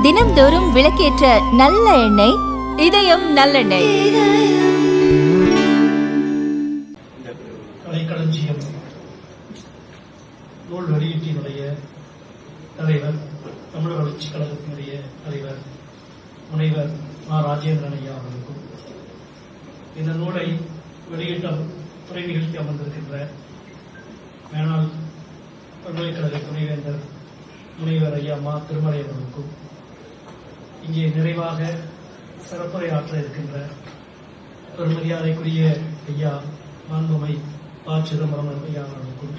தினம்தோறும் விளக்கேற்ற நல்ல எண்ணெய் இதயம் நல்லெண்ணெய். கலைக்களஞ்சியம் நூல் வெளியீட்டினுடைய தலைவர், தமிழர் வளர்ச்சி கழகத்தினுடைய தலைவர் முனைவர் மா. ராஜேந்திரன் ஐயா அவர்களுக்கும், இந்த நூலை வெளியிட்ட துறை நிகழ்த்தி அமர்ந்திருக்கின்ற மேனாள் பல்கலைக்கழக துணைவேந்தர் முனைவர் ஐயா மா. திருமலை அவர்களுக்கும், இங்கே நிறைவாக சிறப்புரையாற்ற இருக்கின்ற பெருமரியாதைக்குரிய ஐயா மாண்புமை ப. சிதம்பரம் ஐயா அவர்களுக்கும்,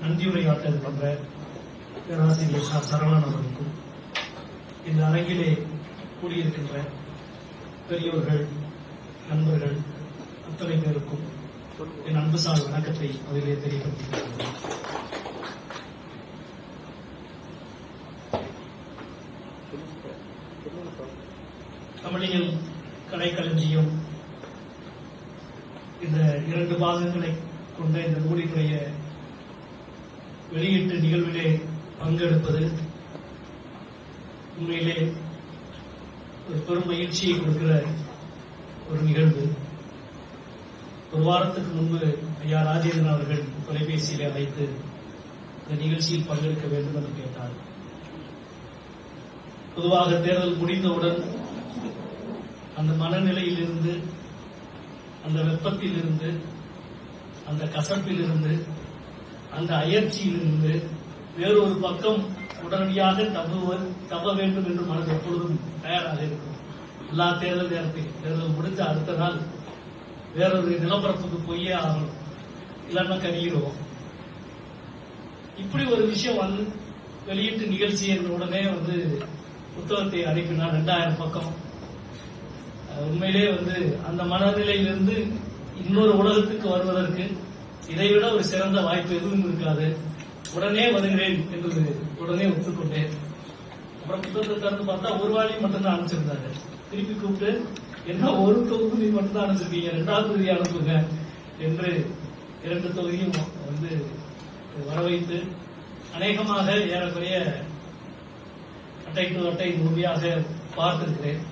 நன்றியுரையாற்ற இருக்கின்ற பேராசிரியர் சரவணன் அவர்களுக்கும், இந்த அரங்கிலே கூடியிருக்கின்ற பெரியோர்கள், நண்பர்கள் அத்தனை பேருக்கும் என் அன்புசார் வணக்கத்தை அதிலே தெரியப்படுத்தியிருக்கிறேன். தமிழியல் கலைக்களஞ்சியம் இந்த 2 பாகங்களை கொண்ட இந்த நூலினுடைய வெளியீட்டு நிகழ்விலே பங்கெடுப்பது உண்மையிலே ஒரு பெரும் மகிழ்ச்சியை கொடுக்கிற ஒரு நிகழ்வு. ஒரு வாரத்துக்கு முன்பு ஐயா ராஜேந்திரன் அவர்கள் தொலைபேசியிலே அழைத்து இந்த நிகழ்ச்சியில் பங்கெடுக்க வேண்டும் என்று கேட்டார். பொதுவாக தேர்தல் முடிந்தவுடன் அந்த மனநிலையிலிருந்து, அந்த வெப்பத்திலிருந்து, அந்த கசப்பிலிருந்து, அந்த அயற்சியிலிருந்து வேறொரு பக்கம் உடனடியாக தவ வேண்டும் என்று மனது எப்பொழுதும் தயாராக இருக்கும். எல்லா தேர்தல் நேரத்தில் தேர்தல் முடிஞ்ச அடுத்த நாள் வேறொரு நிலப்பரப்புக்கு போயே ஆகணும், இல்லைன்னா கருகிடுவோம். இப்படி ஒரு விஷயம் வெளியீட்டு நிகழ்ச்சி என்ற உடனே புத்தகத்தை அனுப்பினார். 2000 பக்கம். உண்மையிலே அந்த மனநிலையிலிருந்து இன்னொரு உலகத்துக்கு வருவதற்கு இதைவிட ஒரு சிறந்த வாய்ப்பு எதுவும் இருக்காது. உடனே வருகிறேன் என்று உடனே ஒத்துக்கொண்டேன். அப்புறம் புத்தகத்தை திறந்து பார்த்தா ஒரு வாழி மட்டும்தான் அனுப்பிச்சிருந்தாரு. திருப்பி கூப்பிட்டு, என்ன ஒரு தொகுதி மட்டும்தான் அனுப்பிச்சிருக்கீங்க, 2வது தொகுதி அனுப்புங்க என்று 2 தொகுதியும் வர வைத்து அநேகமாக ஏறக்குறைய அட்டை டு அட்டை முழுமையாக பார்த்திருக்கிறேன்.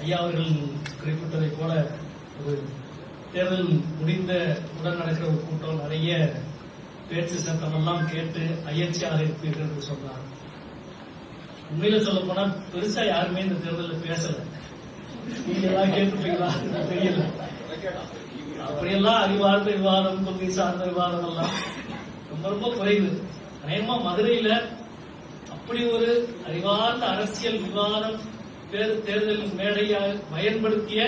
ஐயா அவர்கள் குறிப்பிட்டதை போல ஒரு தேர்தல் முடிந்த உடன் நடக்கிற ஒரு கூட்டம், நிறைய பேச்சு சத்தம் எல்லாம் கேட்டு அயற்சியாக இருப்பீர்கள் என்று சொன்னார். உண்மையில சொல்ல போனா பெருசா யாருமே இந்த தேர்தலில் பேசல. நீங்க எல்லாம் கேட்டுப்பீங்களா தெரியல. அப்படியெல்லாம் அறிவார்ந்த விவாதம், கொள்கை சார்ந்த விவாதம் எல்லாம் ரொம்ப ரொம்ப குறைவு. அநேகமா மதுரையில அப்படி ஒரு அறிவார்ந்த அரசியல் விவாதம் தேர்தல் மேடையாக பயன்படுத்திய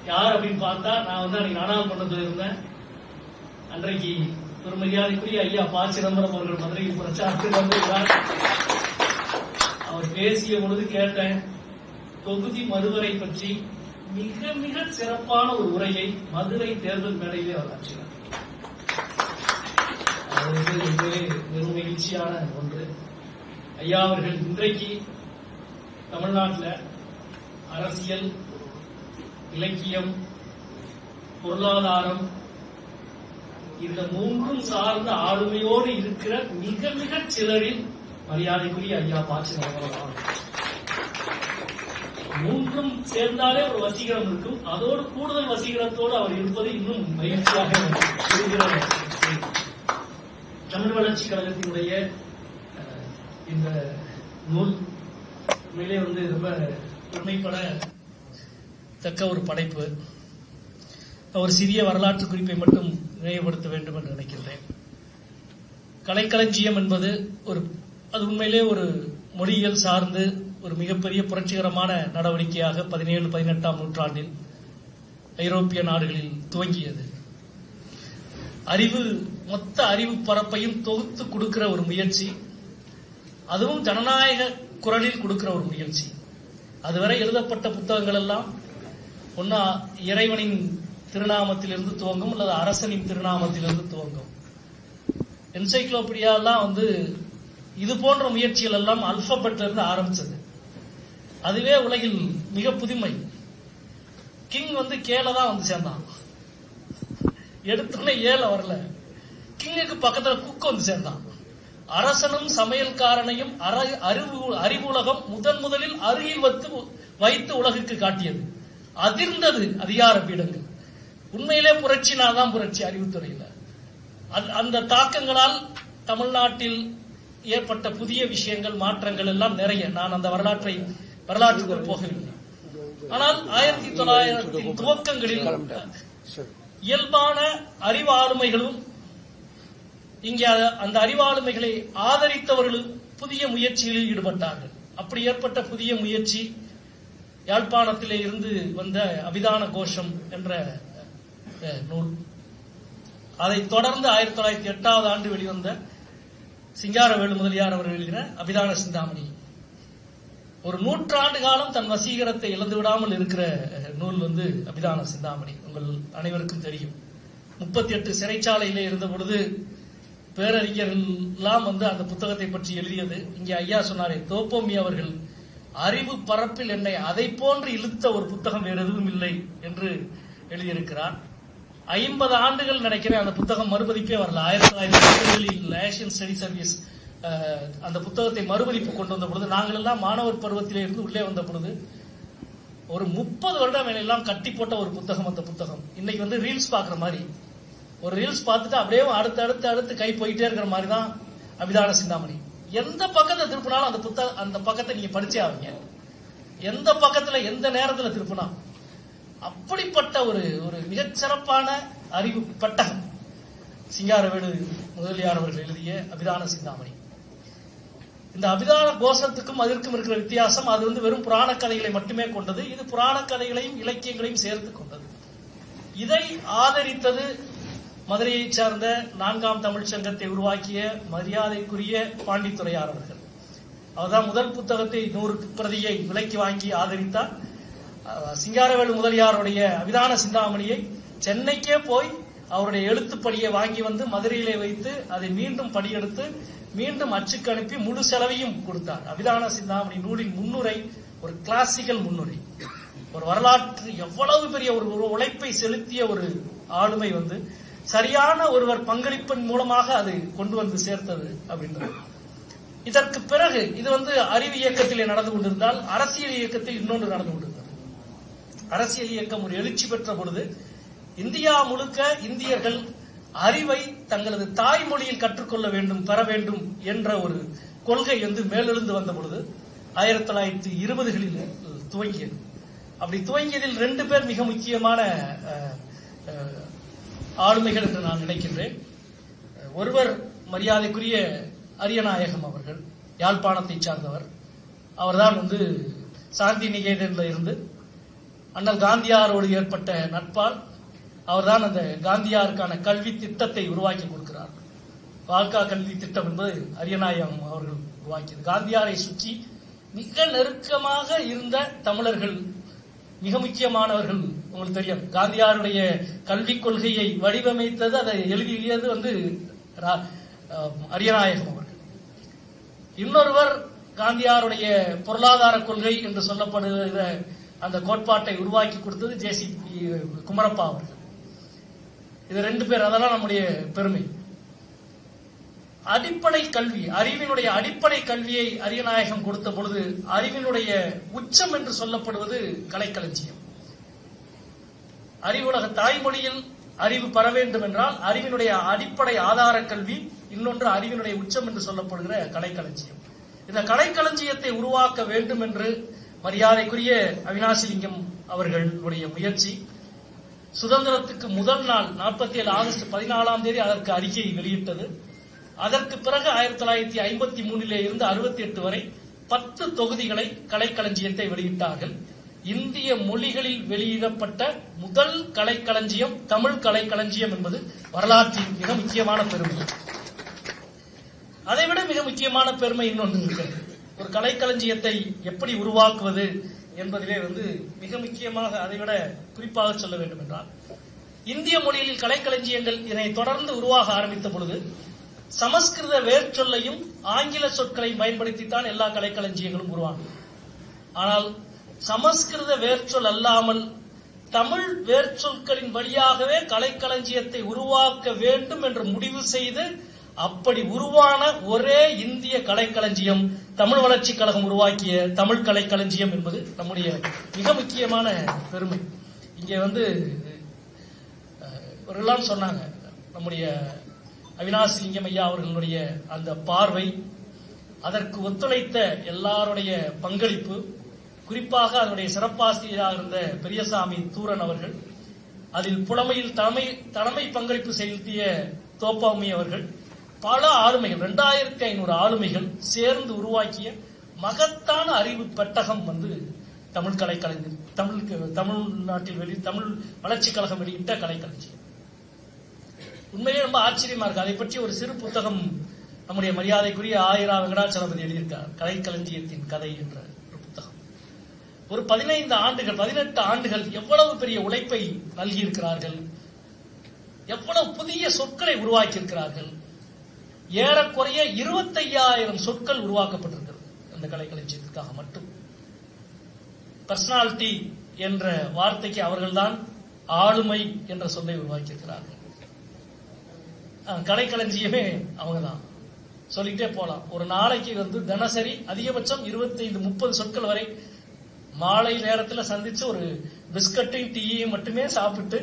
யார் அப்படின்னு பார்த்தா, நான் அன்னைக்கு நாடாளுமன்றத்தில் இருந்தேன். அன்றைக்கு பெருமரியாதைக்குரிய ஐயா ப. சிதம்பரம் அவர்கள் மதுரையில் பிரச்சாரத்தில் வந்திருக்கிறார். அவர் பேசிய பொழுது கேட்டேன், தொகுதி மறுவரை பற்றி மிக மிக சிறப்பான ஒரு உரையை மதுரை தேர்தல் மேடையிலே அவர் ஆற்றினார். வெறும் மகிழ்ச்சியான ஒன்று. ஐயா அவர்கள் இன்றைக்கு தமிழ்நாட்டில் அரசியல், இலக்கியம், பொருளாதாரம் இந்த 3ம் சார்ந்த ஆளுமையோடு இருக்கிற மிக மிக சிலரில் மரியாதைக்குரிய ஐயா ப. சிதம்பரம். 3ம் சேர்ந்தாலே ஒரு வசீகரம் இருக்கும். அதோடு கூடுதல் வசீகரத்தோடு அவர் இருப்பது இன்னும் மகிழ்ச்சியாக இருக்கிறது. தமிழ் வளர்ச்சி கழகத்தினுடைய இந்த நூல் உண்மையிலே ரொம்ப பெருமைப்படத்தக்க ஒரு படைப்பு. ஒரு சிறிய வரலாற்று குறிப்பை மட்டும் நினைவுபடுத்த வேண்டும் என்று நினைக்கின்றேன். கலைக்களஞ்சியம் என்பது அது உண்மையிலே ஒரு மொழியியல் சார்ந்து ஒரு மிகப்பெரிய புரட்சிகரமான நடவடிக்கையாக 17, 18ஆம் நூற்றாண்டில் ஐரோப்பிய நாடுகளில் துவங்கியது. மொத்த அறிவு பரப்பையும் தொகுத்து கொடுக்கிற ஒரு முயற்சி, அதுவும் ஜனநாயக குரலில் கொடுக்கிற ஒரு முயற்சி. அதுவரை எழுதப்பட்ட புத்தகங்கள் எல்லாம் ஒன்னா இறைவனின் திருநாமத்திலிருந்து துவங்கும், அல்லது அரசனின் திருநாமத்திலிருந்து துவங்கும். என்சைக்ளோபீடியா எல்லாம் இது போன்ற முயற்சிகள் எல்லாம் அல்பபெட்ல இருந்து ஆரம்பிச்சது. அதுவே உலகில் மிக புதுமை. கிங் கேல தான் சேர்ந்தான். எடுத்தோடனே ஏல வரல. கிங்க வீட்டுக்கு பக்கத்துல குக் வந்து சேர்ந்தான். அரசனும் சமையல்காரனையும் அறிவுலகம் முதலில் அருகில் வைத்து உலகுக்கு காட்டியது. அதிர்ந்தது அதிகார பீடங்கள். உண்மையிலே புரட்சினால்தான் புரட்சி அறிவுத்துறையில. அந்த தாக்கங்களால் தமிழ்நாட்டில் ஏற்பட்ட புதிய விஷயங்கள், மாற்றங்கள் எல்லாம் நிறைய. நான் அந்த வரலாற்றுக்குள் போகவில்லை. ஆனால் 1900 துவக்கங்களில் இயல்பான அறிவாளுமைகளும் இங்கே அந்த அறிவாளுமைகளை ஆதரித்தவர்களும் புதிய முயற்சிகளில் ஈடுபட்டார்கள். அப்படி ஏற்பட்ட புதிய முயற்சி யாழ்ப்பாணத்திலே இருந்து வந்த அபிதான கோஷம் என்ற நூல். அதைத் தொடர்ந்து 1908 ஆண்டு வெளிவந்த சிங்காரவேலு முதலியார் அவர்கள் எழுதின அபிதான சிந்தாமணி. ஒரு 100 ஆண்டு காலம் தன் வசீகரத்தை இழந்து விடாமல் இருக்கிற நூல் அபிதான சிந்தாமணி. உங்கள் அனைவருக்கும் தெரியும். 38 சிறைச்சாலையிலே இருந்த பொழுது பேரறிஞர்கள் எல்லாம் அந்த புத்தகத்தை பற்றி எழுதியது. இங்கே ஐயா சொன்னாரே, தோப்போமி அவர்கள் அறிவு பரப்பில் என்னை அதை போன்று இழுத்த ஒரு புத்தகம் வேறு எதுவும் இல்லை என்று எழுதியிருக்கிறார். 50 ஆண்டுகள் நினைக்கிறேன் அந்த புத்தகம் மறுபதிப்பே வரல. 1950களில் ஏசியன் ஸ்டடி சர்வீஸ் அந்த புத்தகத்தை மறுபதிப்பு கொண்டு வந்த பொழுது, நாங்கள் எல்லாம் மாணவர் பருவத்திலே இருந்து உள்ளே வந்த பொழுது ஒரு 30 வருடம் எல்லாம் கட்டி போட்ட ஒரு புத்தகம் அந்த புத்தகம். இன்னைக்கு ரீல்ஸ் பாக்குற மாதிரி, ஒரு ரீல்ஸ் பார்த்துட்டு அப்படியே அடுத்து கை போயிட்டே இருக்கிற மாதிரி தான் அபிதான சிந்தாமணி. எந்த பக்கத்தை திருப்பினாலும் அந்த பக்கத்தை நீங்க படிச்சே ஆவீங்க. எந்த பக்கத்துல எந்த நேரத்துல திருப்பினா அப்படிப்பட்ட ஒரு மிகச்சிறப்பான அறிவு பெட்டகம் சிங்காரவேலு முதலியார் அவர்கள் எழுதிய அபிதான சிந்தாமணி. இந்த அபிதான கோஷத்துக்கும் அதற்கும் இருக்கிற வித்தியாசம், அது வெறும் புராண கதைகளை மட்டுமே கொண்டது. இது புராண கதைகளையும் இலக்கியங்களையும் சேர்த்து கொண்டது. இதை ஆதரித்தது மதுரையைச் சார்ந்த 4ஆம் தமிழ் சங்கத்தை உருவாக்கிய மரியாதைக்குரிய பாண்டித்துரையார் அவர்கள். அவர்தான் முதல் புத்தகத்தை 100 பிரதியை விலைக்கு வாங்கி ஆதரித்தார். சிங்காரவேலு முதலியாருடைய அபிதான சிந்தாமணியை சென்னைக்கே போய் அவருடைய எழுத்துப்படியை வாங்கி மதுரையிலே வைத்து அதை மீண்டும் படியெடுத்து மீண்டும் அச்சுக்கு அனுப்பி முழு செலவையும் கொடுத்தார். அபிதான சிந்தாமணி நூலின் முன்னுரை ஒரு கிளாசிக்கல் முன்னுரை. ஒரு வரலாற்று எவ்வளவு பெரிய ஒரு உழைப்பை செலுத்திய ஒரு ஆளுமை சரியான ஒருவர் பங்களிப்பின் மூலமாக அது கொண்டு சேர்த்தது அப்படின்றது. இதற்கு பிறகு இது அறிவு இயக்கத்திலே நடந்து கொண்டிருந்தால், அரசியல் இயக்கத்தில் இன்னொன்று நடந்து கொண்டிருந்தது. அரசியல் இயக்கம் ஒரு எழுச்சி பெற்ற பொழுது இந்தியா முழுக்க இந்தியர்கள் அறிவை தங்களது தாய்மொழியில் கற்றுக்கொள்ள வேண்டும், பெற வேண்டும் என்ற ஒரு கொள்கை மேலெழுந்து வந்த பொழுது 1920களில் துவங்கியது. அப்படி துவங்கியதில் 2 பேர் மிக முக்கியமான ஆளுமைகள் என்று நான் நினைக்கின்றேன். ஒருவர் மரியாதைக்குரிய அரியநாயகம் அவர்கள், யாழ்ப்பாணத்தை சார்ந்தவர். அவர்தான் சாந்தி நிகேதனில் இருந்து அண்ணல் காந்தியாரோடு ஏற்பட்ட நட்பால் அவர்தான் அந்த காந்தியாருக்கான கல்வி திட்டத்தை உருவாக்கி கொடுக்கிறார். வாழ்க்கா கல்வி திட்டம் என்பது அரியநாயகம் அவர்கள் உருவாக்கியது. காந்தியாரை சுற்றி மிக நெருக்கமாக இருந்த தமிழர்கள் மிக முக்கியமானவர்கள். உங்களுக்கு தெரியும், காந்தியாருடைய கல்விக் கொள்கையை வடிவமைத்தது, அதை எழுதியது அரியநாயகம் அவர்கள். இன்னொருவர் காந்தியாருடைய பொருளாதார கொள்கை என்று சொல்லப்படுகிற அந்த கோட்பாட்டை உருவாக்கி கொடுத்தது ஜே.சி.பி. குமரப்பா அவர்கள். இது 2 பேர். அதெல்லாம் நம்முடைய பெருமை. அடிப்படை கல்வி, அறிவினுடைய அடிப்படை கல்வியை அரியநாயகம் கொடுத்த பொழுது அறிவினுடைய உச்சம் என்று சொல்லப்படுவது கலைக்களஞ்சியம். அறிவுலக தாய்மொழியில் அறிவு பெற வேண்டும் என்றால் அறிவினுடைய அடிப்படை ஆதார கல்வி, இன்னொன்று அறிவினுடைய உச்சம் என்று சொல்லப்படுகிற கலைக்களஞ்சியம். இந்த கலைக்களஞ்சியத்தை உருவாக்க வேண்டும் என்று மரியாதைக்குரிய அவினாசிலிங்கம் அவர்களுடைய முயற்சி. சுதந்திரத்துக்கு முதல் நாள் 47 ஆகஸ்ட் 14ஆம் தேதி அதற்கு அறிக்கையை வெளியிட்டது. அதற்கு பிறகு 1953 இருந்து 68 வரை 10 தொகுதிகளை கலைக்களஞ்சியத்தை வெளியிட்டார்கள். இந்திய மொழிகளில் வெளியிடப்பட்ட முதல் கலைக்களஞ்சியம் தமிழ் கலைக்களஞ்சியம் என்பது வரலாற்றின் மிக முக்கியமான பெருமை. அதைவிட மிக முக்கியமான பெருமை இன்னொன்று இருக்கிறது. ஒரு கலைக்களஞ்சியத்தை எப்படி உருவாக்குவது என்பதிலே மிக முக்கியமாக அதைவிட குறிப்பாக சொல்ல வேண்டும் என்றால், இந்திய மொழியில் கலைக்களஞ்சியங்கள் இதனை தொடர்ந்து உருவாக ஆரம்பித்த பொழுது சமஸ்கிருத வேர்ச்சொல்லையும் ஆங்கில சொற்களையும் பயன்படுத்தித்தான் எல்லா கலைக்களஞ்சியங்களும் உருவானது. ஆனால் சமஸ்கிருத வேர்ச்சொல் அல்லாமல் தமிழ் வேர்ச்சொற்களின் வழியாகவே கலைக்களஞ்சியத்தை உருவாக்க வேண்டும் என்று முடிவு செய்து அப்படி உருவான ஒரே இந்திய கலைக்களஞ்சியம் தமிழ் வளர்ச்சி கழகம் உருவாக்கிய தமிழ் கலைக்களஞ்சியம் என்பது நம்முடைய மிக முக்கியமான பெருமை. இங்கே இவரெல்லாம் சொன்னாங்க, நம்முடைய அவினாசி லிங்கம் ஐயா அவர்களுடைய அந்த பார்வை, அதற்கு ஒத்துழைத்த எல்லாருடைய பங்களிப்பு, குறிப்பாக அதனுடைய சிறப்பாசிரியராக இருந்த பெரியசாமி தூரன் அவர்கள், அதில் புலமையில் தலைமை பங்களிப்பு செலுத்திய தோப்பாமி அவர்கள், பல ஆளுமைகள் 2500 ஆளுமைகள் சேர்ந்து உருவாக்கிய மகத்தான அறிவு பெட்டகம் தமிழ் கலைக்களஞ்சியம், தமிழ்நாட்டில் தமிழ் வளர்ச்சி கழகம் வெளியிட்ட கலைக்களஞ்சியம். உண்மையிலே ரொம்ப ஆச்சரியமா இருக்கு. அதை பற்றி ஒரு சிறு புத்தகம் நம்முடைய மரியாதைக்குரிய ஆயிரா வெங்கடாச்சலபதி எழுதியிருக்கார், கலைக்களஞ்சியத்தின் கதை என்ற ஒரு புத்தகம். ஒரு 18 ஆண்டுகள் எவ்வளவு பெரிய உழைப்பை நல்கியிருக்கிறார்கள், எவ்வளவு புதிய சொற்களை உருவாக்கி இருக்கிறார்கள். ஏறக்குறைய 25,000 சொற்கள் உருவாக்கப்பட்டிருக்கிறது அந்த கலைக்களஞ்சியத்திற்காக மட்டும். பர்சனாலிட்டி என்ற வார்த்தைக்கு அவர்கள்தான் ஆளுமை என்ற சொல்லை உருவாக்கியிருக்கிறார்கள். கலைக்களஞ்சியமே அவங்கதான். சொல்லிட்டே போலாம். ஒரு நாளைக்கு தினசரி அதிகபட்சம் 25-30 சொற்கள் வரை மாலை நேரத்தில் சந்திச்சு ஒரு பிஸ்கட்டையும் டீயையும் மட்டுமே சாப்பிட்டு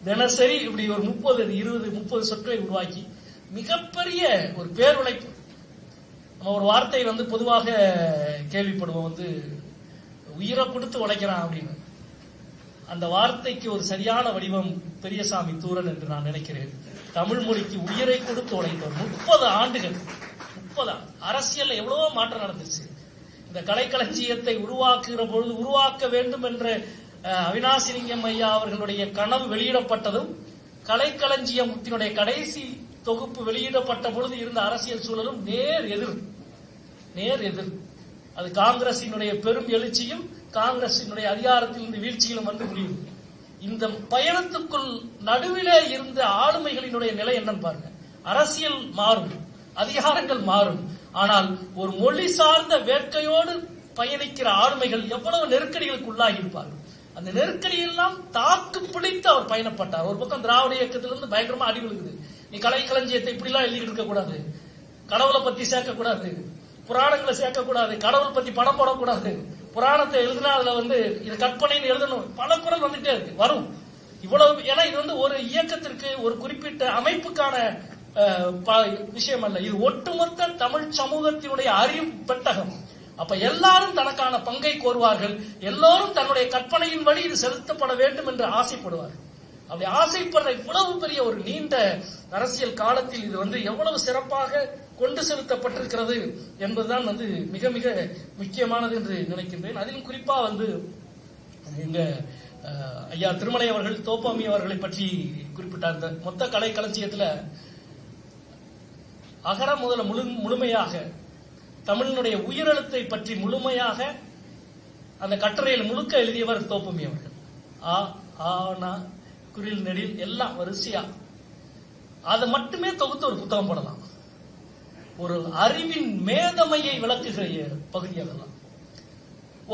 தினசரி இப்படி ஒரு 30 சொற்களை உருவாக்கி மிகப்பெரிய ஒரு பேருழைப்பு. நம்ம ஒரு வார்த்தை பொதுவாக கேள்விப்படுவோம், உயிரை கொடுத்து உழைக்கிறான் அப்படின்னு. அந்த வார்த்தைக்கு ஒரு சரியான வடிவம் பெரியசாமி தூரன் என்று நான் நினைக்கிறேன். தமிழ் மொழிக்கு உயிரை கொடுத்து உழைத்தவர் 30 ஆண்டுகள். 30 அரசியல் எவ்வளவோ மாற்றம் நடந்துச்சு. இந்த கலைக்களஞ்சியத்தை உருவாக்குகிற பொழுது உருவாக்க வேண்டும் என்ற அவினாசி லிங்கம் ஐயா அவர்களுடைய கனவு வெளியிடப்பட்டதும், கலைக்களஞ்சியத்தினுடைய கடைசி தொகுப்பு வெளியிடப்பட்ட பொழுது இருந்த அரசியல் சூழலும் நேர் எதிர். அது காங்கிரசினுடைய பெரும் எழுச்சியும் காங்கிரசினுடைய அதிகாரத்திலிருந்து வீழ்ச்சியிலும் முடியும். இந்த பயணத்துக்குள் நடுவிலே இருந்த ஆளுமைகளினுடைய நிலை என்னன்னு பாருங்க. அரசியல் மாறும், அதிகாரங்கள் மாறும், ஆனால் ஒரு மொழி சார்ந்த வேட்கையோடு பயணிக்கிற ஆளுமைகள் எவ்வளவு நெருக்கடிகளுக்கு உள்ளாகி இருப்பார்கள். அந்த நெருக்கடியெல்லாம் தாக்கு பிடித்து அவர் பயணப்பட்டார். ஒரு பக்கம் திராவிட இயக்கத்திலிருந்து பயங்கரமா அடி விழுகுது. நீ கலைக்களஞ்சியத்தை இப்படிலாம் எழுதிட்டு இருக்க கூடாது, கடவுளை பத்தி சேர்க்கக்கூடாது, புராணங்களை சேர்க்கக்கூடாது, கடவுள் பத்தி படம் போடக்கூடாது, புராணத்தை எழுதினா அதுல இது கற்பனைன்னு எழுதணும், பல குரல் வந்துட்டே இருக்கு. வரும் இவ்வளவு. ஏன்னா இது ஒரு இயக்கத்திற்கு ஒரு குறிப்பிட்ட அமைப்புக்கான விஷயம் அல்ல, இது ஒட்டுமொத்த தமிழ் சமூகத்தினுடைய அறிவு பெட்டகம். அப்ப எல்லாரும் தனக்கான பங்கை கோருவார்கள், எல்லாரும் தன்னுடைய கற்பனையின் வழி இது செலுத்தப்பட வேண்டும் என்று ஆசைப்படுவார்கள். அப்படி ஆசைப்படுற இவ்வளவு பெரிய ஒரு நீண்ட அரசியல் காலத்தில் இது எவ்வளவு சிறப்பாக கொண்டு செலுத்தப்பட்டிருக்கிறது என்பதுதான் மிக மிக முக்கியமானது என்று நினைக்கின்றேன். அதிலும் குறிப்பா எங்க ஐயா திருமலை அவர்கள் தோப்பாமி அவர்களை பற்றி குறிப்பிட்டார். இந்த மொத்த கலைக்களஞ்சியத்துல அகர முதல முழுமையாக தமிழினுடைய உயிரெழுத்தை பற்றி முழுமையாக அந்த கட்டுரையில் முழுக்க எழுதியவர் தோப்பாமி அவர்கள். ஆனா குரில் நெடில் எல்லாம் வரிசையா அதை மட்டுமே தொகுத்து ஒரு புத்தகம் போடலாம். ஒரு அறிவின் மேதமையை விளக்குகிற பகுதி அதெல்லாம்.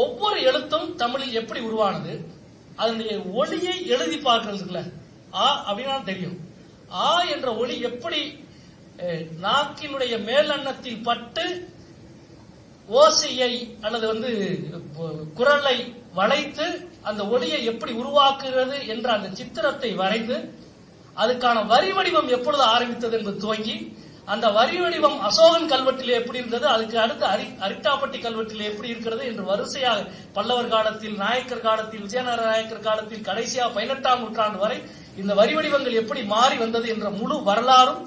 ஒவ்வொரு எழுத்தும் தமிழில் எப்படி உருவானது, அதனுடைய ஒளியை எழுதி பார்க்கிறதுக்குல அப்படின்னா தெரியும். என்ற ஒளி எப்படி நாக்கினுடைய மேலெண்ணத்தில் பட்டு ஓசையை அல்லது குரலை வளைத்து அந்த ஒளியை எப்படி உருவாக்குகிறது என்ற அந்த சித்திரத்தை வரைந்து அதுக்கான வரி வடிவம் எப்பொழுது ஆரம்பித்தது என்பது துவங்கி, அந்த வரி வடிவம் அசோகன் கல்வெட்டிலே எப்படி இருந்தது, அதுக்கு அடுத்து அரிட்டாப்பட்டி கல்வெட்டிலே எப்படி இருக்கிறது என்று வரிசையாக பல்லவர் காலத்தில், நாயக்கர் காலத்தில், விஜயநகர நாயக்கர் காலத்தில், கடைசியாக 18ஆம் நூற்றாண்டு வரை இந்த வரி வடிவங்கள் எப்படி மாறி வந்தது என்ற முழு வரலாறும்,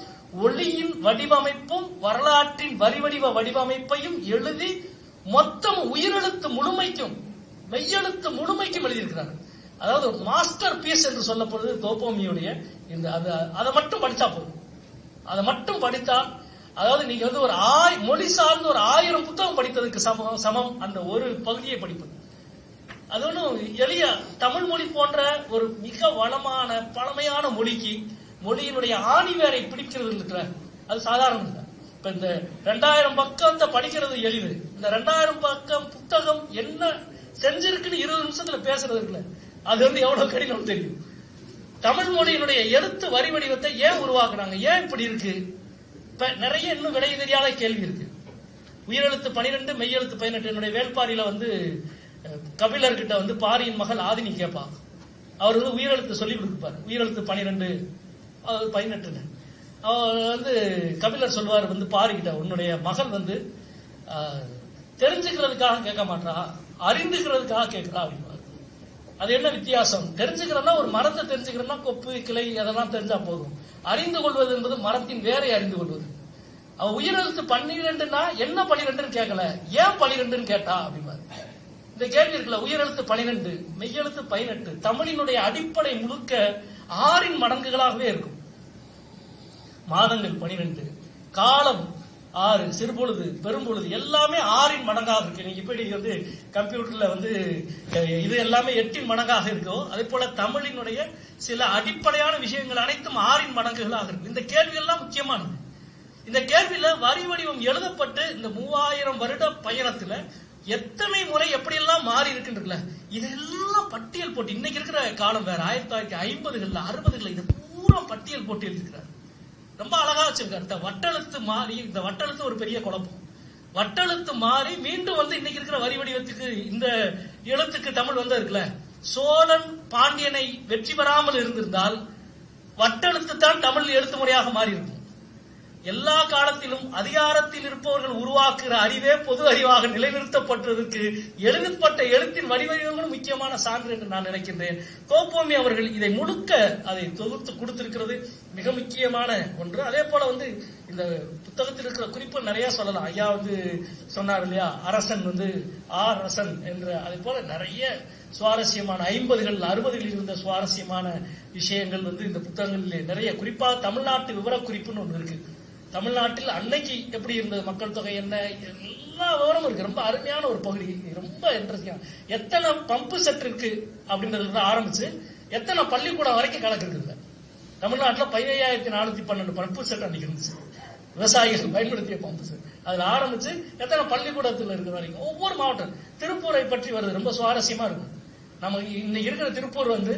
ஒளியின் வடிவமைப்பும் வரலாற்றின் வரிவடிவ வடிவமைப்பையும் எழுதி மொத்தம் உயிரெழுத்து முழுமைக்கும் மெய்யெழுத்து முழுமைக்கும் எழுதியிருக்கிறார்கள். அதாவது மாஸ்டர் பீஸ் என்று சொல்லப்படுது தோப்பாமியுடைய இந்த அதை மட்டும் படிச்சா போதும். அதை மட்டும் படித்தால், அதாவது நீங்க ஒரு மொழி சார்ந்த ஒரு 1000 புத்தகம் படித்ததுக்கு சமம் அந்த ஒரு பகுதியை படிப்பது. அது ஒன்றும் எளிய தமிழ் மொழி போன்ற ஒரு மிக வளமான பழமையான மொழிக்கு மொழியினுடைய ஆணிவேரை பிடிக்கிறது அது சாதாரணம் இல்லை. இப்ப இந்த 2000 பக்கத்தை படிக்கிறது எளிது. இந்த 2000 பக்கம் புத்தகம் என்ன செஞ்சிருக்குன்னு 20 நிமிஷத்துல பேசுறது இருக்குல்ல, அது வந்து எவ்வளவு கடினம் தெரியும். தமிழ் மொழியினுடைய எழுத்து வரி வடிவத்தை ஏன் உருவாக்குறாங்க, ஏன் இப்படி இருக்கு? இப்ப நிறைய இன்னும் விலை தெரியாத கேள்வி இருக்கு. உயிரெழுத்து 12 மெய்யெழுத்து 18. என்னுடைய வேள்பாரியில வந்து கபிலர்கிட்ட வந்து பாரியின் மகள் ஆதினி கேட்பா. அவர் வந்து உயிரெழுத்து சொல்லி கொடுப்பாரு. உயிரெழுத்து 12 18. அவர் வந்து கபிலர் சொல்வார் வந்து பாரிக்கிட்ட, உன்னுடைய மகள் வந்து தெரிஞ்சுக்கிறதுக்காக கேட்க மாட்டா, அறிந்துக்கிறதுக்காக கேட்கிறா அப்படின்னு. அது என்ன வித்தியாசம்? தெரிஞ்சுக்கிறன்னா ஒரு மரத்தை தெரிஞ்சுக்கிறன்னா கொப்பு கிளை அதெல்லாம் தெரிஞ்சா போதும். அறிந்து கொள்வது என்பது மரத்தின் வேரை அறிந்து கொள்வது. அவ உயிரெழுத்து 12னா என்ன 12ன்னு கேட்கல, ஏன் 12ன்னு கேட்டா அப்படின்னா இந்த கேள்வி இருக்குல்ல. உயிரெழுத்து 12 மெய்யெழுத்து 18 தமிழினுடைய அடிப்படை முழுக்க 6 மடங்குகளாகவே இருக்கும். மாதங்கள் 12, காலம் 6, சிறுபொழுது பெரும்பொழுது எல்லாமே 6 மடங்காக இருக்கு. நீங்க இப்படி வந்து கம்ப்யூட்டர்ல வந்து இது எல்லாமே 8 மடங்காக இருக்கும். அதே போல தமிழினுடைய சில அடிப்படையான விஷயங்கள் அனைத்தும் 6 மடங்குகளாக இருக்கும். இந்த கேள்வி எல்லாம் முக்கியமானது. இந்த கேள்வியில வரி வடிவம் எழுதப்பட்டு இந்த 3000 வருட பயணத்துல எத்தனை முறை எப்படி எல்லாம் மாறி இருக்குன்றதுல இதெல்லாம் பட்டியல் போட்டு, இன்னைக்கு இருக்கிற காலம் வேற, 1950களில் 60களில் இது பூரா பட்டியல் போட்டு எழுதிக்கிறார். ரொம்ப அழகா வச்சிருக்காரு. இந்த வட்டெழுத்து மாறி, இந்த வட்டெழுத்து ஒரு பெரிய குழப்பம். வட்டெழுத்து மாறி மீண்டும் வந்து இன்னைக்கு இருக்கிற வரி வடிவத்துக்கு இந்த எழுத்துக்கு தமிழ் வந்து இருக்குல்ல. சோழன் பாண்டியனை வெற்றி பெறாமல் இருந்திருந்தால் வட்டெழுத்து தான் தமிழ் எழுத்து முறையாக மாறி இருக்கும். எல்லா காலத்திலும் அதிகாரத்தில் இருப்பவர்கள் உருவாக்குகிற அறிவே பொது அறிவாக நிலைநிறுத்தப்பட்டதற்கு எழுதப்பட்ட எழுத்தின் வடிவங்களும் முக்கியமான சான்று என்று நான் நினைக்கின்றேன். தோப்போமி அவர்கள் இதை முழுக்க அதை தொகுத்து கொடுத்திருக்கிறது மிக முக்கியமான ஒன்று. அதே போல வந்து இந்த புத்தகத்தில் இருக்கிற குறிப்பு நிறைய சொல்லலாம். ஐயா வந்து சொன்னார் இல்லையா, அரசன் வந்து அரசன் என்ற, அதே போல நிறைய சுவாரஸ்யமான 50கள் 60களில் இருந்த சுவாரஸ்யமான விஷயங்கள் வந்து இந்த புத்தகங்களிலே நிறைய, குறிப்பாக தமிழ்நாட்டு விவரக்குறிப்புன்னு ஒன்று இருக்கு. தமிழ்நாட்டில் அன்னைக்கு எப்படி இருந்தது, மக்கள் தொகை என்ன, எல்லா விவரமும் இருக்கு. ரொம்ப அருமையான ஒரு பகுதி, ரொம்ப இன்ட்ரெஸ்டிங். எத்தனை பம்பு செட் இருக்கு அப்படின்றதுல ஆரம்பிச்சு எத்தனை பள்ளிக்கூடம் வரைக்கும் கணக்கு இருக்குது. தமிழ்நாட்டில் 15,412 பம்பு செட் அன்னைக்கு இருந்துச்சு, விவசாயிகள் பயன்படுத்திய பம்பு செட். அதுல ஆரம்பிச்சு எத்தனை பள்ளிக்கூடத்தில் இருக்கிற வரைக்கும் ஒவ்வொரு மாவட்டம். திருப்பூரை பற்றி வருது, ரொம்ப சுவாரஸ்யமா இருக்கும். நம்ம இன்னைக்கு இருக்கிற திருப்பூர் வந்து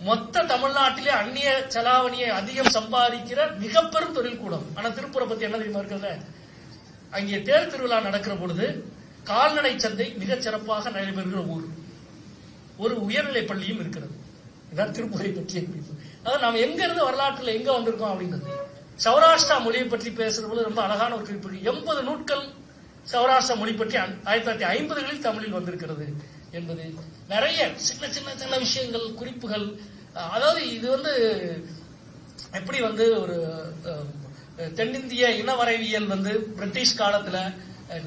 மொத்த தமிழ்நாட்டிலே அந்நிய செலாவணியை அதிகம் சம்பாதிக்கிற மிக பெரும் தொழில் கூடம். ஆனா திருப்பூரை பத்தி என்ன தெரியுமா இருக்கிறது, அங்கே தேர் திருவிழா நடக்கிற பொழுது கால்நடை சந்தை மிகச் சிறப்பாக நடைபெறுகிற ஊர், ஒரு உயர்நிலை பள்ளியும் இருக்கிறது. இதான் திருப்பூரை பற்றிய குறிப்பு. அதாவது நாம் எங்க இருந்து வரலாற்றில் எங்க வந்திருக்கோம் அப்படின்றது. சௌராஷ்டிரா மொழியை பற்றி பேசுற போது ரொம்ப அழகான ஒரு குறிப்பு. 80 நூட்கள் சௌராஷ்டிரா மொழி பற்றி 1950களில் தமிழில் வந்திருக்கிறது என்பது. நிறைய சின்ன சின்ன சின்ன விஷயங்கள், குறிப்புகள். அதாவது இது வந்து எப்படி வந்து ஒரு தென்னிந்திய இனவரைவியல் வந்து பிரிட்டிஷ் காலத்துல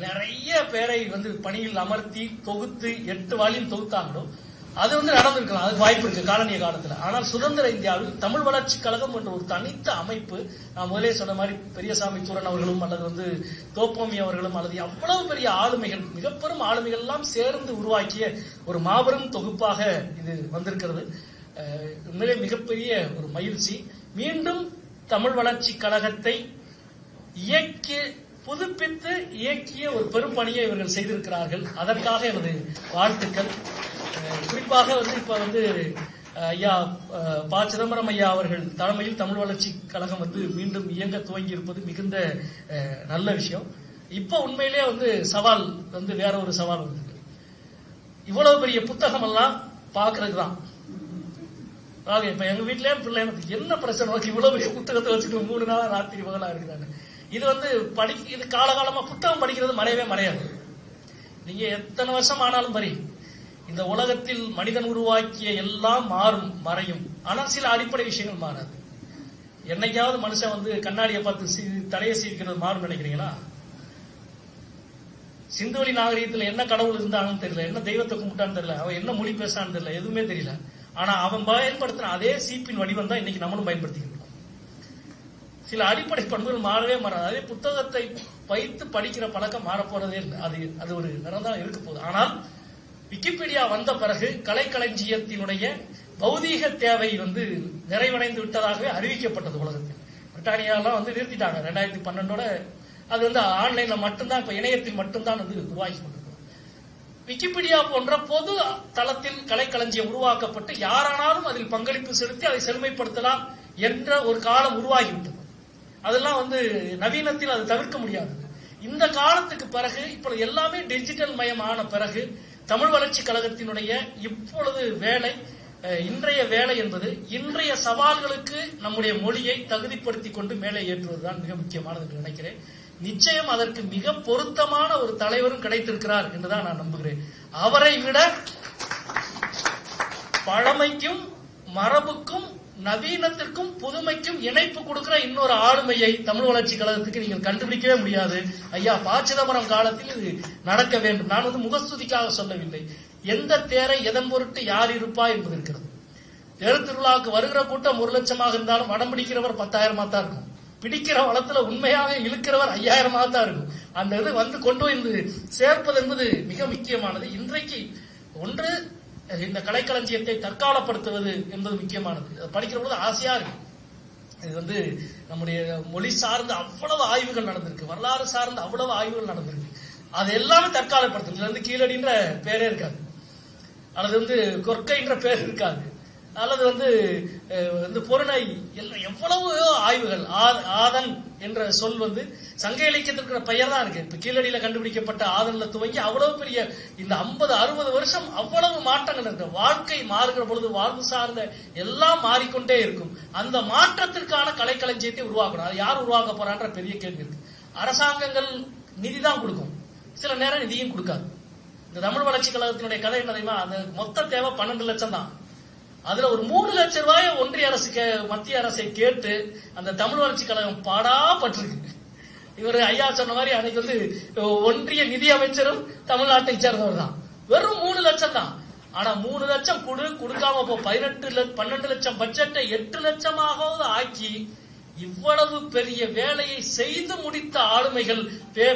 நிறைய பேரை வந்து பணியில் அமர்த்தி தொகுத்து 8 வால்யூம் தொகுத்தாங்களோ அது வந்து நடந்திருக்கலாம், அதுக்கு வாய்ப்பு இருக்கு காலனிய காலத்துல. ஆனால் சுதந்திர இந்தியாவில் தமிழ் வளர்ச்சி கழகம் என்ற ஒரு தனித்த அமைப்பு, நான் முதலே சொன்ன மாதிரி பெரியசாமி சூரன் அவர்களும் அல்லது வந்து தோப்போமி அவர்களும் அல்லது அவ்வளவு பெரிய ஆளுமைகள், மிக பெரும் ஆளுமைகள் எல்லாம் சேர்ந்து உருவாக்கிய ஒரு மாபெரும் தொகுப்பாக இது வந்திருக்கிறது. உண்மையிலே மிகப்பெரிய ஒரு மகிழ்ச்சி. மீண்டும் தமிழ் வளர்ச்சி கழகத்தை புதுப்பித்து இயக்கிய ஒரு பெரும் பணியை இவர்கள் செய்திருக்கிறார்கள். அதற்காக எனது வாழ்த்துக்கள். குறிப்பாக வந்து இப்ப வந்து ஐயா ப. சிதம்பரம் ஐயா அவர்கள் தலைமையில் தமிழ் வளர்ச்சி கழகம் வந்து மீண்டும் இயங்க துவங்கி இருப்பது மிகுந்த நல்ல விஷயம். இப்ப உண்மையிலேயே வந்து சவால் வந்து வேற ஒரு சவால் வந்தது. இவ்வளவு பெரிய புத்தகம் எல்லாம் பாக்குறதுதான். இப்ப எங்க வீட்லயே பிள்ளை என்ன பிரச்சனை, இவ்வளவு பெரிய புத்தகத்தை வச்சுட்டு 3 நாளா ராத்திரி பகலா இருக்கிறாங்க. இது வந்து இது காலகாலமா புத்தகம் படிக்கிறது மறையவே மறையாது. நீங்க எத்தனை வருஷம் ஆனாலும் சரி, இந்த உலகத்தில் மனிதன் உருவாக்கிய எல்லாம் மாறும் மறையும், ஆனால் சில அடிப்படை விஷயங்கள் மாறாது. என்னைக்காவது மனுஷன் வந்து கண்ணாடியை பார்த்து தலையை சீவிக்கிறது மாறும் நினைக்கிறீங்களா? சிந்துவெளி நாகரிகத்தில் என்ன கடவுள் இருந்தாங்கன்னு தெரியல, என்ன தெய்வத்தை கும்பிட்டான்னு தெரியல, அவன் என்ன மொழி பேசான்னு தெரியல, எதுவுமே தெரியல. ஆனா அவன் பயன்படுத்தின அதே சீப்பின் வடிவம் தான் இன்னைக்கு நம்மளும் பயன்படுத்திக்கிறோம். சில அடிப்படை பண்புகள் மாறவே மாறாது. அதே புத்தகத்தை வைத்து படிக்கிற பழக்கம் மாறப்போறதே இல்லை. அது ஒரு நிரந்தரம் இருக்க போகுது. ஆனால் விக்கிபீடியா வந்த பிறகு கலைக்களஞ்சியத்தினுடைய பௌதீக தேவை வந்து நிறைவடைந்து விட்டதாகவே அறிவிக்கப்பட்டது உலகத்தில். பிரிட்டானியாலாம் வந்து நிறுத்திட்டாங்க 2012. அது வந்து ஆன்லைன்ல மட்டும்தான், இப்ப இணையத்தில் மட்டும்தான் வந்து உருவாக்கி கொண்டிருக்கும். விக்கிபீடியா போன்ற பொது தளத்தில் கலைக்களஞ்சியம் உருவாக்கப்பட்டு யாரானாலும் அதில் பங்களிப்பு செலுத்தி அதை செழுமைப்படுத்தலாம் என்ற ஒரு காலம் உருவாகிவிட்டது. அதெல்லாம் நவீனத்தில் அது தவிர்க்க முடியாது. இந்த காலத்துக்கு பிறகு இப்ப எல்லாமே டிஜிட்டல் மயமான பிறகு தமிழ் வளர்ச்சி கழகத்தினுடைய இப்பொழுது வேலை, இன்றைய வேலை என்பது இன்றைய சவால்களுக்கு நம்முடைய மொழியை தகுதிப்படுத்திக் கொண்டு மேலே ஏற்றுவதுதான் மிக முக்கியமானது என்று நினைக்கிறேன். நிச்சயம் அதற்கு மிக பொருத்தமான ஒரு தலைவரும் கிடைத்திருக்கிறார் என்றுதான் நான் நம்புகிறேன். அவரை விட பழமைக்கும் மரபுக்கும் நவீனத்திற்கும் புதுமைக்கும் இணைப்பு கொடுக்கிற இன்னொரு ஆளுமையை தமிழ் வளர்ச்சி கழகத்துக்கு நீங்கள் கண்டுபிடிக்கவே முடியாது. ஐயா ப. சிதம்பரம் காலத்தில் இது நடக்க வேண்டும். நான் முகஸ்துதிக்காக சொல்லவில்லை. எந்த தேரை எதன் பொருட்டு யார் இருப்பா என்பது இருக்கிறது. தேர் திருவிழாவுக்கு வருகிற கூட்டம் 1 லட்சமாக இருந்தாலும் வடம் பிடிக்கிறவர் 10,000 தான் இருக்கும். பிடிக்கிற வளத்துல உண்மையாக இழுக்கிறவர் 5,000 தான் இருக்கும். அந்த இது கொண்டு வந்து சேர்ப்பது என்பது மிக முக்கியமானது. இன்றைக்கு ஒன்று இந்த கலைக்களஞ்சியத்தை தற்காலப்படுத்துவது என்பது முக்கியமானது. படிக்கிற பொழுது ஆசையா இருக்கு. இது நம்முடைய மொழி சார்ந்த அவ்வளவு ஆய்வுகள் நடந்திருக்கு, வரலாறு சார்ந்த அவ்வளவு ஆய்வுகள் நடந்திருக்கு. அது எல்லாமே தற்காலப்படுத்தும். இதுல கீழடின்ற பேரே இருக்காது, அல்லது கொற்கைன்ற பேர் இருக்காது, அல்லது பொருணை, எவ்வளவு ஆய்வுகள். ஆதன் என்ற சொல் சங்க இலக்கியத்திற்கு பெயர் தான் இருக்கு. இப்ப கீழடியில கண்டுபிடிக்கப்பட்ட ஆதன்ல துவங்கி அவ்வளவு பெரிய இந்த 50-60 வருஷம் அவ்வளவு மாற்றங்கள் இருக்கு. வாழ்க்கை மாறுகிற பொழுது வாழ்வு சார்ந்த எல்லாம் மாறிக்கொண்டே இருக்கும். அந்த மாற்றத்திற்கான கலைக்களஞ்சியத்தை உருவாக்கணும். அது யார் உருவாக்க போறான்ற பெரிய கேள்வி இருக்கு. அரசாங்கங்கள் நிதி தான் கொடுக்கும், சில நேரம் நிதியும் கொடுக்காது. இந்த தமிழ் வளர்ச்சி கழகத்தினுடைய கதை என்ன தெரியுமா? அந்த மொத்த தேவை 12 லட்சம் தான். அதுல ஒரு 3 லட்சம் ரூபாய் ஒன்றிய அரசு மத்திய அரசை கேட்டு அந்த தமிழ் வளர்ச்சி கழகம் பாடாப்பட்டிருக்கு. இவர் ஐயா சொன்ன மாதிரி அன்னைக்கு ஒன்றிய நிதி அமைச்சரும் தமிழ்நாட்டை சேர்ந்தவர் தான். வெறும் 3 லட்சம் தான். ஆனா 3 லட்சம் கொடுக்காம 12 லட்சம் பட்ஜெட்டை 8 லட்சமாவது ஆக்கி இவ்வளவு பெரிய வேலையை செய்து முடித்த ஆளுமைகள்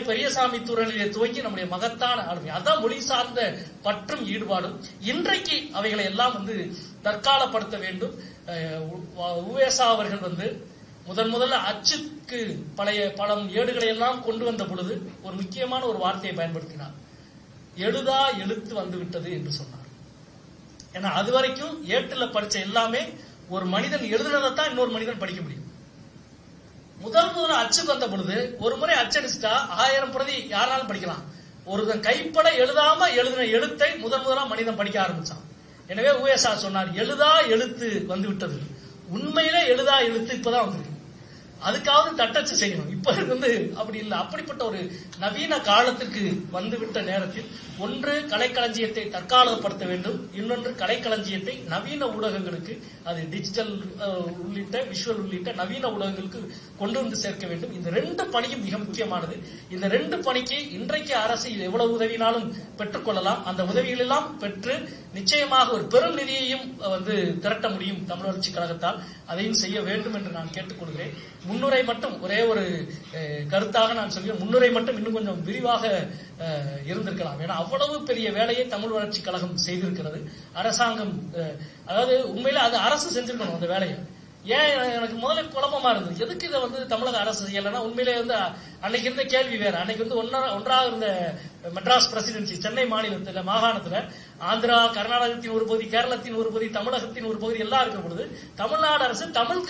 பெரியசாமி துறையிலே துவங்கி நம்முடைய மகத்தான ஆளுமை. அதான் மொழி சார்ந்த பற்றும் ஈடுபாடும். இன்றைக்கு அவைகளை எல்லாம் தற்காலப்படுத்த வேண்டும். உவேசா அவர்கள் முதல்ல அச்சுக்கு பழைய பழம் ஏடுகளை எல்லாம் கொண்டு வந்த பொழுது ஒரு முக்கியமான ஒரு வார்த்தையை பயன்படுத்தினார். எழுதா எழுத்து வந்துவிட்டது என்று சொன்னார். ஏன்னா அது வரைக்கும் ஏட்டுல படிச்ச எல்லாமே ஒரு மனிதன் எழுதுனதான் இன்னொரு மனிதன் படிக்க முடியும். முதல்ல அச்சுக்கு வந்த பொழுது ஒரு முறை அச்சடிச்சுட்டா 1000 பிரதி யாராலும் படிக்கலாம். ஒருத்தன் கைப்பட எழுதாம எழுதின எழுத்தை முதலா மனிதன் படிக்க ஆரம்பிச்சான். எனவே உவேசா சொன்னார், எழுதா எழுத்து வந்து விட்டது. உண்மையிலே எழுதா எழுத்து இப்பதான் வந்திருக்கு. அதுக்காவது தட்டச்சு செய்யணும். இப்ப அப்படி இல்லை. அப்படிப்பட்ட ஒரு நவீன காலத்துக்கு வந்துவிட்ட நேரத்தில் ஒன்று கலைக்களஞ்சியத்தை தற்காலப்படுத்த வேண்டும், இன்னொன்று கலைக்களஞ்சியத்தை நவீன ஊடகங்களுக்கு, அது டிஜிட்டல் உள்ளிட்ட விஷுவல் உள்ளிட்ட நவீன ஊடகங்களுக்கு கொண்டு வந்து சேர்க்க வேண்டும். இந்த 2 பணியும் மிக முக்கியமானது. இந்த 2 பணிக்கு இன்றைக்கு அரசு எவ்வளவு உதவினாலும் பெற்றுக்கொள்ளலாம். அந்த உதவிகள் எல்லாம் பெற்று நிச்சயமாக ஒரு பெரும் நிதியையும் திரட்ட முடியும் தமிழ் வளர்ச்சி கழகத்தால். அதையும் செய்ய வேண்டும் என்று நான் கேட்டுக்கொள்கிறேன். முன்னுரை மட்டும் ஒரே ஒரு கருத்தாக நான் சொல்கிறேன். முன்னுரை மட்டும் இன்னும் கொஞ்சம் விரிவாக இருந்திருக்கலாம். ஏன்னா அவ்வளவு பெரிய வேலையை தமிழ் வளர்ச்சி கழகம் செய்திருக்கிறது. அரசாங்கம், அதாவது உண்மையில அது அரசு செஞ்சிருக்கணும் அந்த வேலையை. ஏன் எனக்கு முதல்ல குழப்பமா இருந்தது, எதுக்கு இதை தமிழக அரசு செய்யலைன்னா, உண்மையிலே அன்னைக்கு இருந்த கேள்வி வேற. அன்னைக்கு ஒன்றாக இருந்த மெட்ராஸ் பிரசிடென்சி, சென்னை மாநிலத்தில் மாகாணத்துல ஆந்திரா, கர்நாடகத்தின் ஒரு பகுதி, கேரளத்தின் ஒரு பகுதி, தமிழகத்தின் ஒரு பகுதி எல்லாம் இருக்கிற பொழுது தமிழ்நாடு அரசு தமிழ்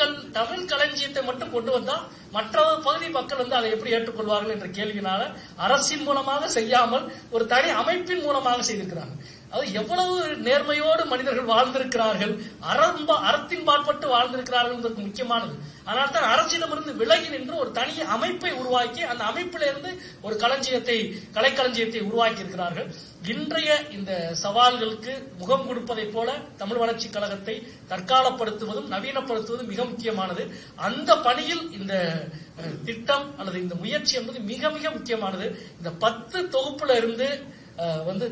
களஞ்சியத்தை மட்டும் கொண்டு வந்தா மற்ற பகுதி மக்கள் அதை எப்படி ஏற்றுக்கொள்வார்கள் என்ற கேள்வினால அரசின் மூலமாக செய்யாமல் ஒரு தனி அமைப்பின் மூலமாக செய்திருக்கிறாங்க. அது எவ்வளவு நேர்மையோடு மனிதர்கள் வாழ்ந்திருக்கிறார்கள், அறத்தின் பாற்பட்டு வாழ்ந்திருக்கிறார்கள் என்பதற்கு முக்கியமானது. ஆனால் தான் அரசிடமிருந்து விலகி நின்று ஒரு தனி அமைப்பை உருவாக்கி அந்த அமைப்பிலிருந்து ஒரு கலைக்களஞ்சியத்தை உருவாக்கி இருக்கிறார்கள். இன்றைய இந்த சவால்களுக்கு முகம் கொடுப்பதை போல தமிழ் வளர்ச்சி கழகத்தை தற்காலப்படுத்துவதும் நவீனப்படுத்துவதும் மிக முக்கியமானது. அந்த பணியில் இந்த திட்டம் அல்லது இந்த முயற்சி என்பது மிக மிக முக்கியமானது. இந்த 10 தொகுப்புல இருந்து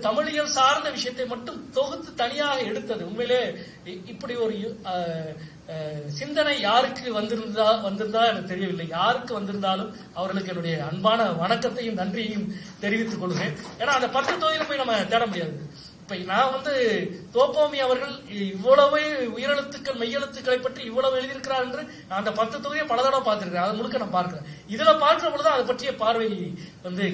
தமிழியல் சார்ந்த விஷயத்தை மட்டும் தொகுத்து தனியாக எடுத்தது. உண்மையிலே இப்படி ஒரு சிந்தனை யாருக்கு வந்திருந்தா எனக்கு தெரியவில்லை. யாருக்கு வந்திருந்தாலும் அவர்களுக்கு என்னுடைய அன்பான வணக்கத்தையும் நன்றியையும் தெரிவித்துக் கொள்கிறேன். ஏன்னா அந்த 10 தொகுதியில போய் நம்ம தேட முடியாது. இப்ப இப்ப நான் தோப்போமி அவர்கள் இவ்வளவு உயிரெழுத்துக்கள் மெய்யெழுத்துக்களை பற்றி இவ்வளவு எழுதியிருக்கிறார் என்று நான் அந்த 10 தொகையை பல தடவை பார்த்திருக்கேன். அது முழுக்க நான் பார்க்கிறேன். இதுல பார்க்கிற பொழுது அதை பற்றிய பார்வை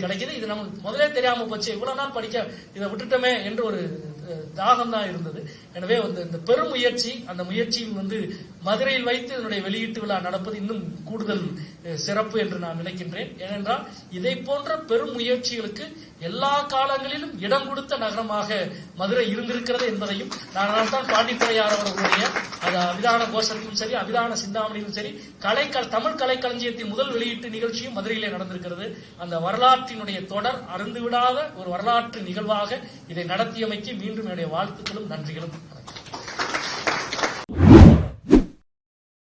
கிடைக்குது. இது நமக்கு முதலே தெரியாம போச்சு, இவ்வளவு நாள் படிக்க இதை விட்டுட்டோமே என்று ஒரு தாகம் தான் இருந்தது. எனவே இந்த பெரும் முயற்சி, அந்த முயற்சியில் மதுரையில் வைத்து இதனுடைய வெளியீட்டு விழா நடப்பது இன்னும் கூடுதல் சிறப்பு என்று நான் நினைக்கின்றேன். ஏனென்றால் இதை போன்ற பெரும் முயற்சிகளுக்கு எல்லா காலங்களிலும் இடம் கொடுத்த நகரமாக மதுரை இருந்திருக்கிறது என்பதையும் நான் தான் பாண்டித்துறையார் அவர்களுடைய அபிதான கோஷத்திலும் சரி, அபிதான சிந்தாமணியிலும் சரி, தமிழ் கலைக்களஞ்சியத்தின் முதல் வெளியீட்டு நிகழ்ச்சியும் மதுரையிலே நடந்திருக்கிறது. அந்த வரலாற்றினுடைய தொடர் அருந்துவிடாத ஒரு வரலாற்று நிகழ்வாக இதை நடத்தியமைக்கு மீண்டும் என்னுடைய வாழ்த்துக்களும் நன்றிகளும்.